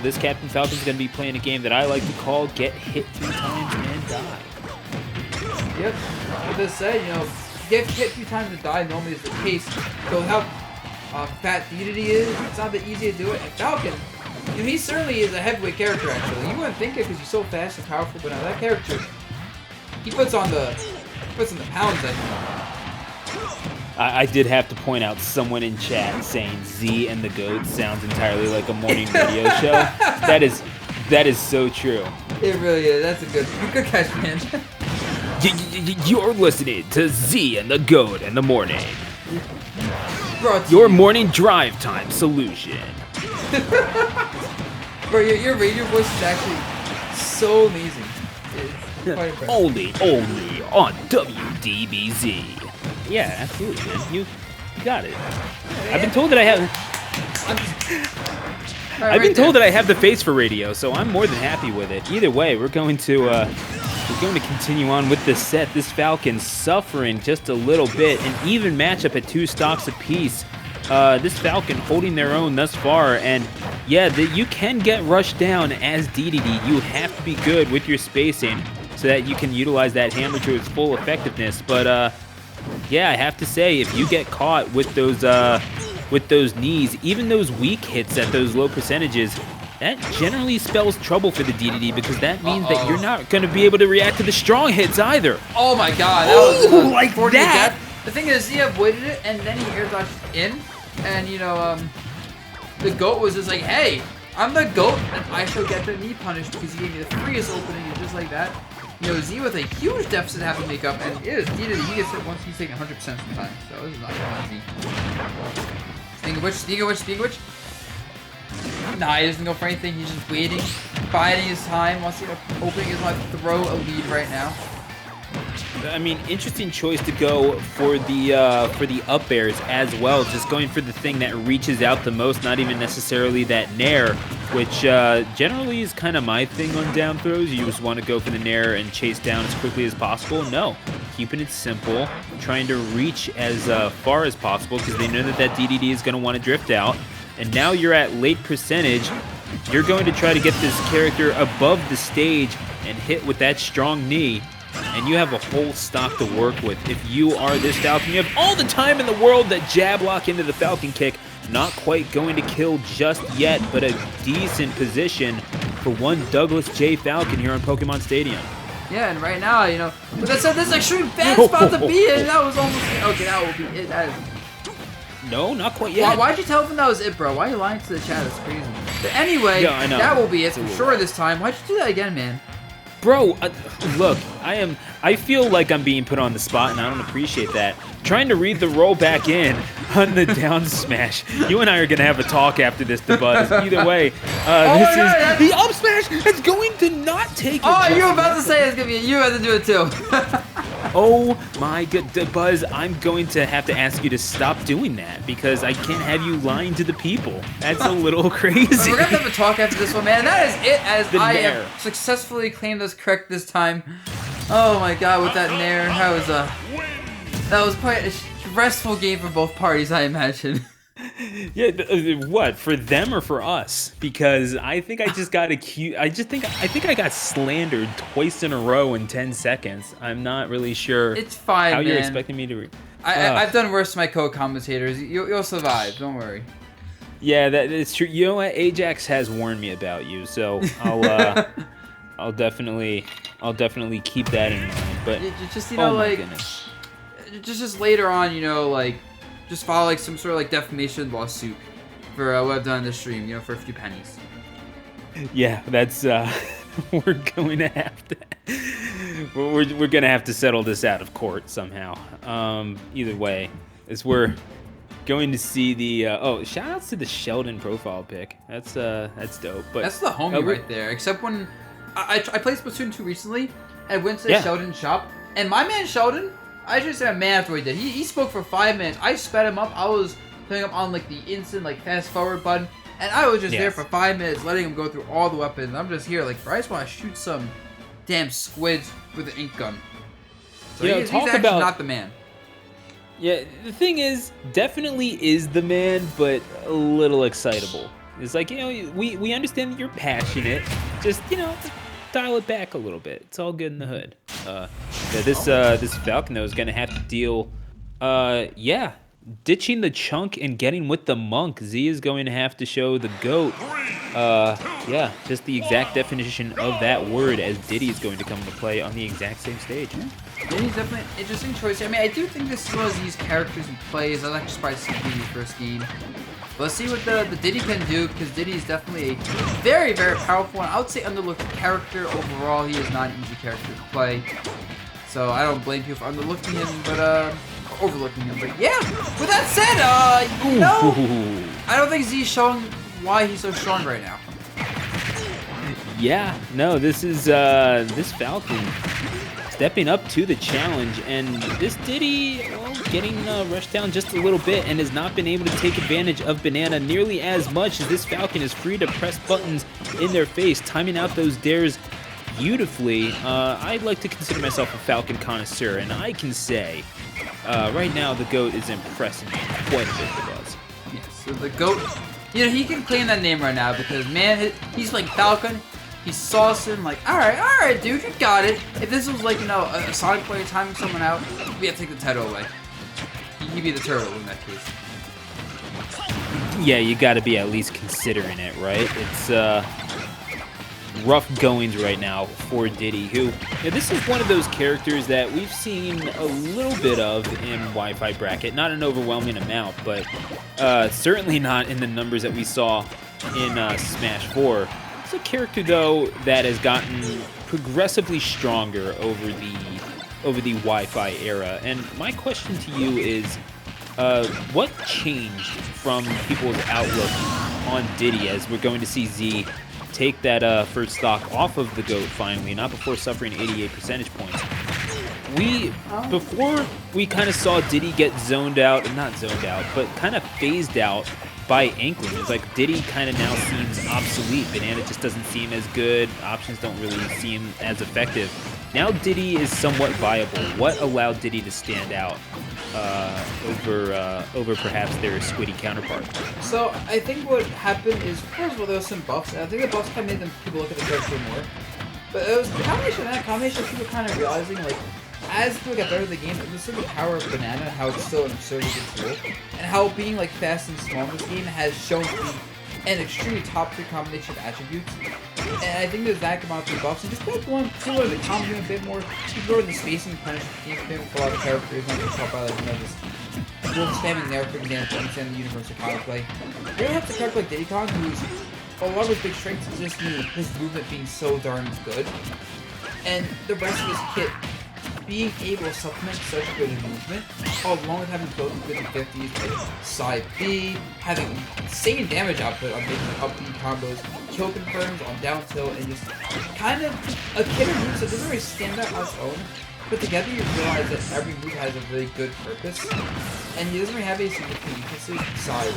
This Captain Falcon's going to be playing a game that I like to call Get Hit 3 Times and Die. Yep, like I said, you know, get hit 3 times and die normally is the case. So how fat DeDeDe is, it's not that easy to do it. And Falcon, you know, he certainly is a heavyweight character actually. You wouldn't think it because he's so fast and powerful, but now that character, he puts on the pounds, I think. I did have to point out someone in chat saying Z and the GOAT sounds entirely like a morning radio show. That is so true. It really is. That's a good catch, man. You're listening to Z and the GOAT in the morning. Your morning drive time solution. Bro, your radio voice is actually so amazing. It's quite impressive. Only on WDBZ. Yeah, absolutely, man. You got it. I've been told that I have the face for radio, so I'm more than happy with it. Either way, we're going to continue on with this set. This Falcon suffering just a little bit, an even matchup at 2 stocks apiece. This Falcon holding their own thus far, and yeah, you can get rushed down as DeDeDe. You have to be good with your spacing so that you can utilize that hammer to its full effectiveness. But yeah, I have to say, if you get caught with those knees, even those weak hits at those low percentages, that generally spells trouble for the DeDeDe because that means that you're not going to be able to react to the strong hits either. Oh my god, that was like that. The thing is, he avoided it and then he air dodged in, and you know, the GOAT was just like, hey, I'm the GOAT and I shall get the knee punished because he gave me the freest opening, and just like that. You know, Z with a huge deficit have to make up, and it is DeDeDe. He gets it once he's taking 100% sometimes, so this is not easy. Speaking of which. Nah, he doesn't go for anything. He's just waiting, biding his time. Wants to get an opening. He's going to throw a lead right now. I mean, interesting choice to go for the up airs as well. Just going for the thing that reaches out the most, not even necessarily that nair, which generally is kind of my thing on down throws. You just want to go for the nair and chase down as quickly as possible. No, keeping it simple, trying to reach as far as possible because they know that DeDeDe is going to want to drift out. And now you're at late percentage. You're going to try to get this character above the stage and hit with that strong knee. And you have a whole stock to work with. If you are this Falcon, you have all the time in the world that jab lock into the Falcon kick. Not quite going to kill just yet, but a decent position for one Douglas J. Falcon here on Pokemon Stadium. Yeah, and right now, you know, but that said, this is an extreme bad spot to be in. That was almost, okay, that will be it. That is, no, not quite yet. Why'd you tell them that was it, bro? Why are you lying to the chat? That's crazy. But anyway, yeah, I know. That will be it for sure this time. Why'd you do that again, man? Bro, look, I feel like I'm being put on the spot, and I don't appreciate that. Trying to read the roll back in on the down smash. You and I are going to have a talk after this, DeBuzz. Either way, this is the up smash. It's going to not take it. Oh, you were about to say it's going to be you have to do it too. Oh my god, DeBuzz, I'm going to have to ask you to stop doing that because I can't have you lying to the people. That's a little crazy. We're going to have a talk after this one, man. That is it, as I have successfully claimed this correct this time. Oh my god, with that nair, that was quite a stressful game for both parties, I imagine. Yeah, what, for them or for us? Because I think I just got accused. I think I got slandered twice in a row in 10 seconds. I'm not really sure. It's fine, how man. You're expecting me to. I've done worse to my co-commentators. You'll survive. Don't worry. Yeah, that is true. You know what? Ajax has warned me about you, so I'll definitely keep that in mind. But just, you know, oh my like goodness. just later on, you know, like just file like some sort of like defamation lawsuit for what I've done in this stream, you know, for a few pennies. Yeah, that's we're going to have to we're gonna have to settle this out of court somehow. Either way, as we're going to see the oh, shout outs to the Sheldon profile pic. That's dope. But that's the homie right there. Except when I played Splatoon 2 recently and went to the Sheldon shop, and my man Sheldon, I just said man after what he did. He spoke for 5 minutes. I sped him up. I was putting him on like the instant like fast forward button, and I was just there for 5 minutes letting him go through all the weapons. I'm just here like, bro, I just want to shoot some damn squids with an ink gun. So he's actually not the man. Yeah, the thing is, definitely is the man, but a little excitable. It's like, we understand that you're passionate. Just, dial it back a little bit. It's all good in the hood. This Falcon, though, is going to have to deal, ditching the chunk and getting with the monk. Z is going to have to show the GOAT. Just the exact definition of that word, as DeDeDe is going to come into play on the exact same stage. DeDeDe's definitely an interesting choice. I mean, I do think this is one of these characters and plays. I like to surprise DeDeDe's first game. But let's see what the DeDeDe can do, because DeDeDe is definitely a very, very powerful and I would say underlooked character overall. He is not an easy character to play. So I don't blame people for underlooking him, but overlooking him. But yeah, with that said, I don't think Z's showing why he's so strong right now. Yeah, no, this is this Falcon stepping up to the challenge, and this DeDeDe, well, getting rushed down just a little bit and has not been able to take advantage of Banana nearly as much as this Falcon is free to press buttons in their face, timing out those dares beautifully. I'd like to consider myself a Falcon connoisseur, and I can say right now the GOAT is impressing me quite a bit with us. Yeah, so the GOAT, he can claim that name right now because, man, he's like Falcon. He's saucing, like, all right, dude, you got it. If this was like, a Sonic player timing someone out, we have to take the title away. He'd be the turtle in that case. Yeah, you got to be at least considering it, right? It's rough goings right now for DeDeDe, who, this is one of those characters that we've seen a little bit of in Wi-Fi Bracket. Not an overwhelming amount, but certainly not in the numbers that we saw in Smash 4. It's a character, though, that has gotten progressively stronger over the Wi-Fi era. And my question to you is, what changed from people's outlook on DeDeDe, as we're going to see Z take that first stock off of the GOAT finally, not before suffering 88 percentage points. Before we kind of saw DeDeDe get not zoned out, but kind of phased out by Inkling. It's like DeDeDe kind of now seems obsolete. Banana just doesn't seem as good. Options don't really seem as effective. Now DeDeDe is somewhat viable. What allowed DeDeDe to stand out over perhaps their squiddy counterpart? So I think what happened is, first of all, there was some buffs, and I think the buffs kind of made people look at the character more. But it was a combination of people kind of realizing, like, as people got better in the game, it was sort of the power of Banana, how it's still an absurdly good tool, and how being like fast and small in this game has shown to be an extremely top 3 combination of attributes. And I think there's that amount of buffs, and just people want to learn the combo a bit more, people learn the spacing and punish the game for a lot of characters, not just help out, like, this dual spamming there, for example, understand the universal counterplay. You don't have to character like DeDeDe, who's a lot of his big strengths is just his movement being so darn good, and the rest of his kit being able to supplement such good movement, along with having both good 50s, like side B, having insane damage output on making up B combos, kill confirms on down tilt, and just kind of a kit of moves that doesn't really stand out on its own, but together you realize that every move has a really good purpose, and he doesn't really have a significant weaknesses besides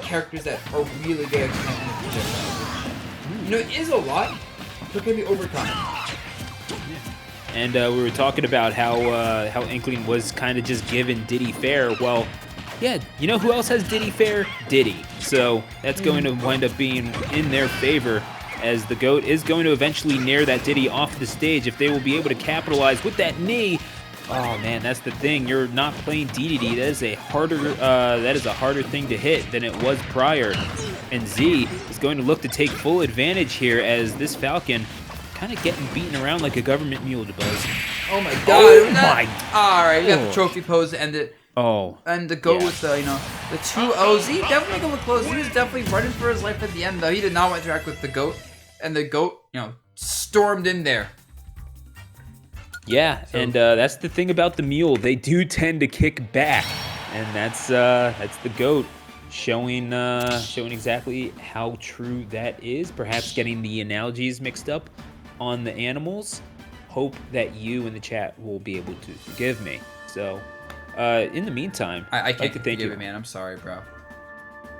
characters that are really good at connecting with each other. It is a lot, but it can be overcome. And we were talking about how Inkling was kind of just giving DeDeDe fair. Well, yeah, you know who else has DeDeDe fair? DeDeDe. So that's going to wind up being in their favor, as the GOAT is going to eventually nair that DeDeDe off the stage. If they will be able to capitalize with that knee, oh man, that's the thing. You're not playing DeDeDe. That is a harder thing to hit than it was prior. And Z is going to look to take full advantage here, as this Falcon kind of getting beaten around like a government mule to Buzz. Oh my god. Alright, we got the trophy pose to end it. Oh. And to go with the 2-0. Z definitely going to close. He was definitely running for his life at the end, though. He did not want to interact with the GOAT. And the GOAT, stormed in there. Yeah, so, and that's the thing about the mule. They do tend to kick back. And that's the GOAT showing exactly how true that is. Perhaps getting the analogies mixed up on the animals. Hope that you in the chat will be able to forgive me. So, in the meantime, I can't forgive you, man. I'm sorry, bro.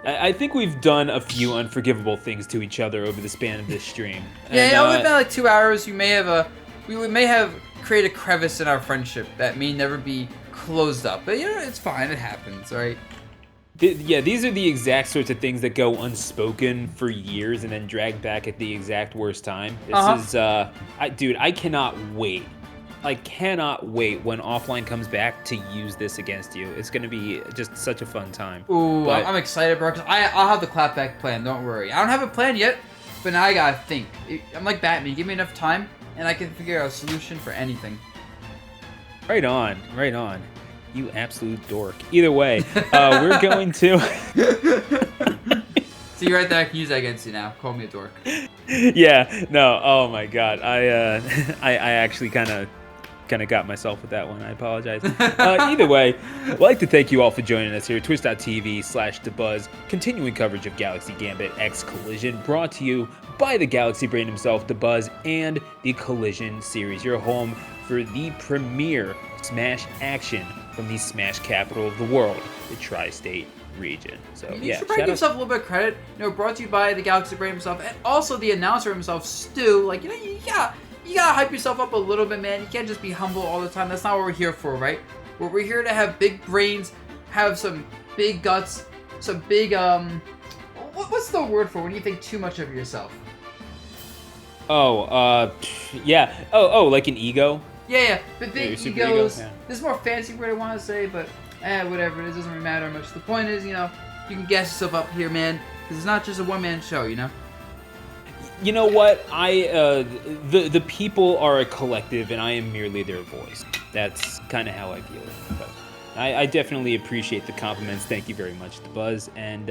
I think we've done a few unforgivable things to each other over the span of this stream. Yeah, we've been like 2 hours. We may have created a crevice in our friendship that may never be closed up. But it's fine. It happens, right? Yeah, these are the exact sorts of things that go unspoken for years and then dragged back at the exact worst time. This is, dude, I cannot wait. I cannot wait when offline comes back to use this against you. It's gonna be just such a fun time. Ooh, I'm excited, bro. Cause I'll have the clapback plan. Don't worry. I don't have a plan yet, but now I gotta think. I'm like Batman. Give me enough time, and I can figure out a solution for anything. Right on, right on. You absolute dork. Either way, we're going to... See, right there, I can use that against you now. Call me a dork. Yeah, no, oh my god. I actually kind of got myself with that one. I apologize. Either way, I'd like to thank you all for joining us here at twitch.tv/DeBuzz, continuing coverage of Galaxy Gambit X Collision, brought to you by the Galaxy Brain himself, DeBuzz, and the Collision series, your home for the premier Smash action from the Smash capital of the world, the Tri-State region. So you should give yourself a little bit of credit. Brought to you by the Galaxy Brain himself, and also the announcer himself, Stu. Like, you gotta hype yourself up a little bit, man. You can't just be humble all the time. That's not what we're here for, right? We're here to have big brains, have some big guts, some big what's the word for when you think too much of yourself? Yeah. Oh, like an ego. Yeah, but big egos. Yeah. This is more fancy word I want to say, but whatever. It doesn't really matter much. The point is, you can gas yourself up here, man, because it's not just a one-man show, You know what? The people are a collective, and I am merely their voice. That's kind of how I feel it. But I definitely appreciate the compliments. Thank you very much, DeBuzz, and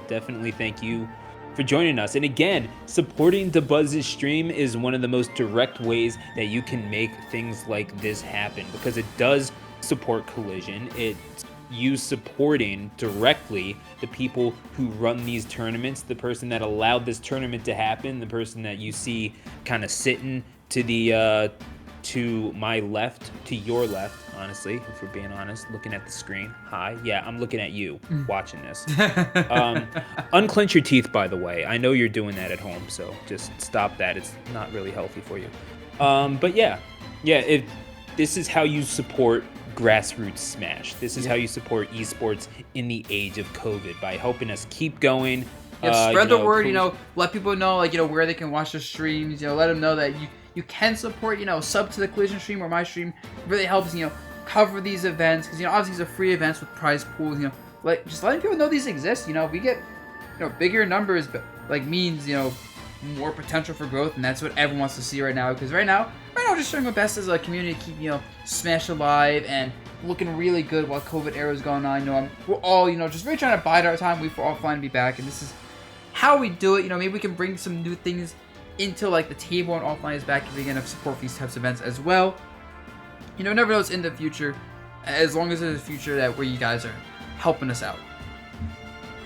definitely thank you for joining us. And again, supporting DeBuzz's stream is one of the most direct ways that you can make things like this happen, because it does support Collision. It's you supporting directly the people who run these tournaments, the person that allowed this tournament to happen, the person that you see kind of sitting to the to my left, to your left, honestly, if we're being honest, looking at the screen. Hi. Yeah, I'm looking at you watching this. Unclench your teeth, by the way. I know you're doing that at home, so just stop that. It's not really healthy for you. But yeah, this is how you support grassroots Smash. This is how you support esports in the age of COVID, by helping us keep going. Spread the word, let people know, where they can watch the streams, let them know that you can support, sub to the Collision stream or my stream. It really helps, cover these events, because, obviously these are free events with prize pools, just letting people know these exist, we get, bigger numbers, but, means, more potential for growth, and that's what everyone wants to see right now, because right now, just doing my best as a community to keep, Smash alive and looking really good while COVID era is going on. We're all, just really trying to bide our time, wait for offline to be back, and this is how we do it. Maybe we can bring some new things into, the table and offline is back, if we can have support for these types of events as well. Never knows in the future, as long as there's a future where you guys are helping us out.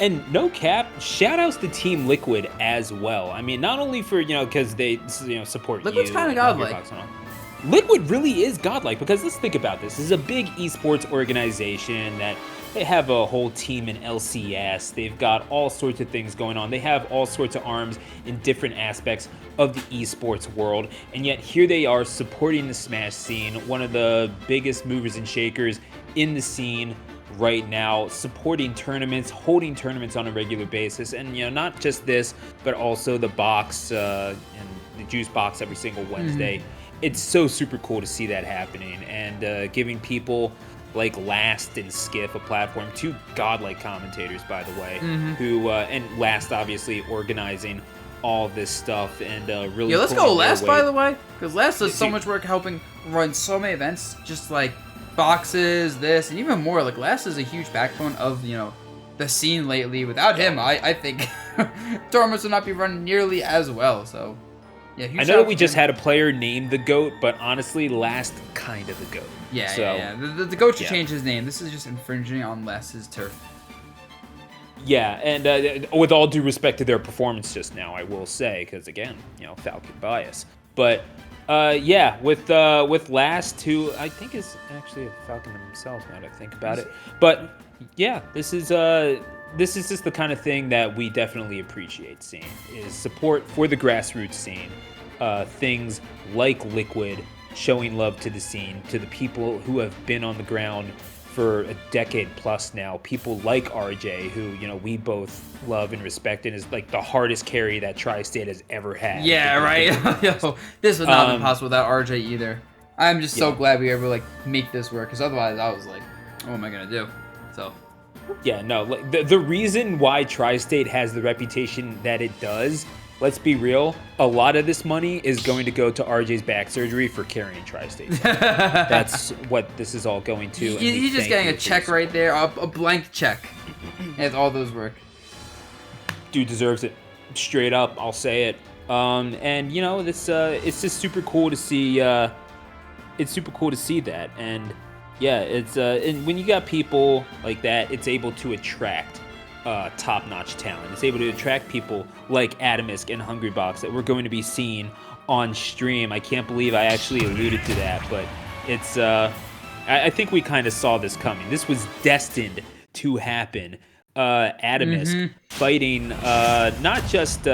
And no cap, shout outs to Team Liquid as well. I mean, not only for, because they, support Liquid's kind of godlike. Liquid really is godlike, because let's think about this. This is a big esports organization that they have a whole team in LCS. They've got all sorts of things going on. They have all sorts of arms in different aspects of the esports world. And yet here they are supporting the Smash scene, one of the biggest movers and shakers in the scene right now, supporting tournaments, holding tournaments on a regular basis. And, not just this, but also the box and the juice box every single Wednesday. It's so super cool to see that happening, and giving people like Last and Skiff a platform, two godlike commentators, by the way, who, and Last obviously organizing all this stuff, and really let's go Last, by the way, because Last does so much work helping run so many events, just like boxes, this, and even more. Last is a huge backbone of, the scene lately. Without him, I think tournaments would not be run nearly as well, so... Yeah, I know that we just had a player named the GOAT, but honestly, Last kind of the GOAT. Yeah. The GOAT should change his name. This is just infringing on Last's turf. Yeah, and with all due respect to their performance just now, I will say, because again, Falcon bias. But with Last, who I think is actually a Falcon himself, now that I think about it. But yeah, this is just the kind of thing that we definitely appreciate seeing, is support for the grassroots scene. Things like Liquid showing love to the scene, to the people who have been on the ground for a decade plus now, people like RJ, who, you know, we both love and respect, and is like the hardest carry that Tri-State has ever had. Yeah, right. Yo, this would not be possible without RJ either. I'm just so glad we were able to like make this work, because otherwise I was like, what am I gonna do? So. Yeah, no, like the reason why Tri-State has the reputation that it does, let's be real, a lot of this money is going to go to RJ's back surgery for carrying Tri-State. That's what this is all going to. He's just getting a check right there, a blank check. As all those work. Dude deserves it. Straight up, I'll say it. And you know, this it's just super cool to see. It's super cool to see that, and yeah, it's and when you got people like that, it's able to attract top-notch talent. It's able to attract people like Atomisk and Hungrybox that we're going to be seeing on stream. I can't believe I actually alluded to that, but it's I think we kind of saw this coming. This was destined to happen. Atomisk fighting not just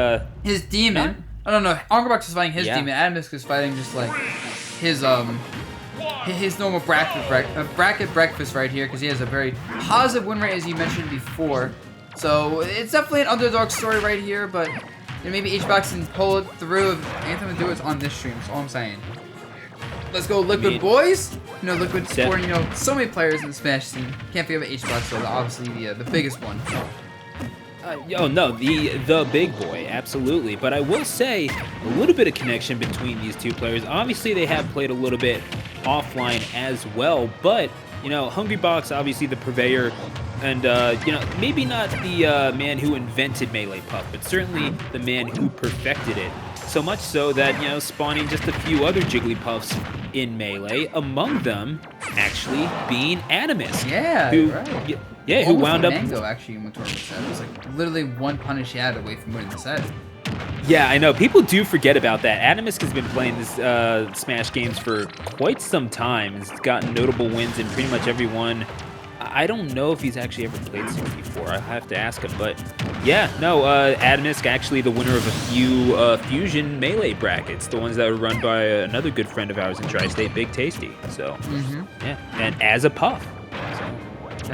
his demon. I don't know. Hungrybox is fighting his demon. Atomisk is fighting just like his normal bracket breakfast right here, because he has a very positive win rate, as you mentioned before. So it's definitely an underdog story right here, but maybe HBox can pull it through. If Anthem would do it on this stream, that's all I'm saying. Let's go Liquid boys. You know, Liquid supporting, you know, so many players in the Smash scene. Can't forget about HBox, so obviously the biggest one. Oh no, the big boy, absolutely. But I will say a little bit of connection between these two players. Obviously, they have played a little bit offline as well. But you know, Hungrybox, obviously the purveyor, and you know, maybe not the man who invented Melee Puff, but certainly the man who perfected it. So much so that, you know, spawning just a few other Jigglypuffs in Melee, among them actually being Atomisk. Yeah, who, right. Yeah, who wound up. Mango actually went towards the set. It was like literally one punish he had away from winning the set. Yeah, I know. People do forget about that. Atomisk has been playing this Smash games for quite some time. He's gotten notable wins in pretty much every one. I don't know if he's actually ever played 64. I have to ask him. But yeah, no, Atomisk actually the winner of a few Fusion Melee brackets, the ones that were run by another good friend of ours in Tri-State, Big Tasty. So yeah, and as a Puff. So.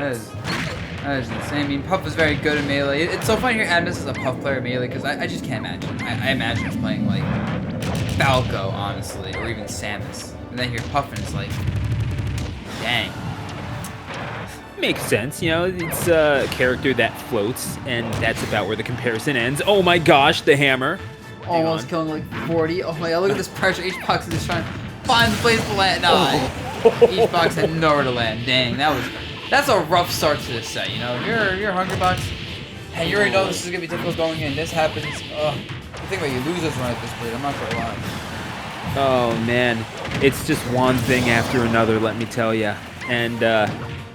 That is insane. I mean, Puff is very good in Melee. It's so funny to hear Atomisk as a Puff player in Melee, because I just can't imagine. I imagine him playing like Falco, honestly, or even Samus. And then hear Puff and it's like, dang. Makes sense, you know, it's a character that floats, and that's about where the comparison ends. Oh my gosh, the hammer. Almost killing like 40. Oh my god, look at this pressure. HBox is just trying to find the place to land. No, HBox had nowhere to land. Dang, that's a rough start to this set, you know. You're Hungrybox, and you already know this is gonna be difficult going in. This happens. I think about you lose this run at this point. I'm not gonna lie. Oh man, it's just one thing after another, let me tell you. And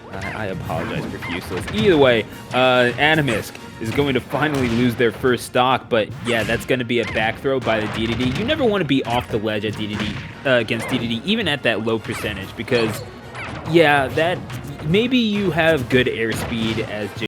I apologize profusely. Either way, Atomisk is going to finally lose their first stock, but yeah, that's going to be a back throw by the DeDeDe. You never want to be off the ledge at DeDeDe, against DeDeDe, even at that low percentage, because yeah, that maybe you have good airspeed as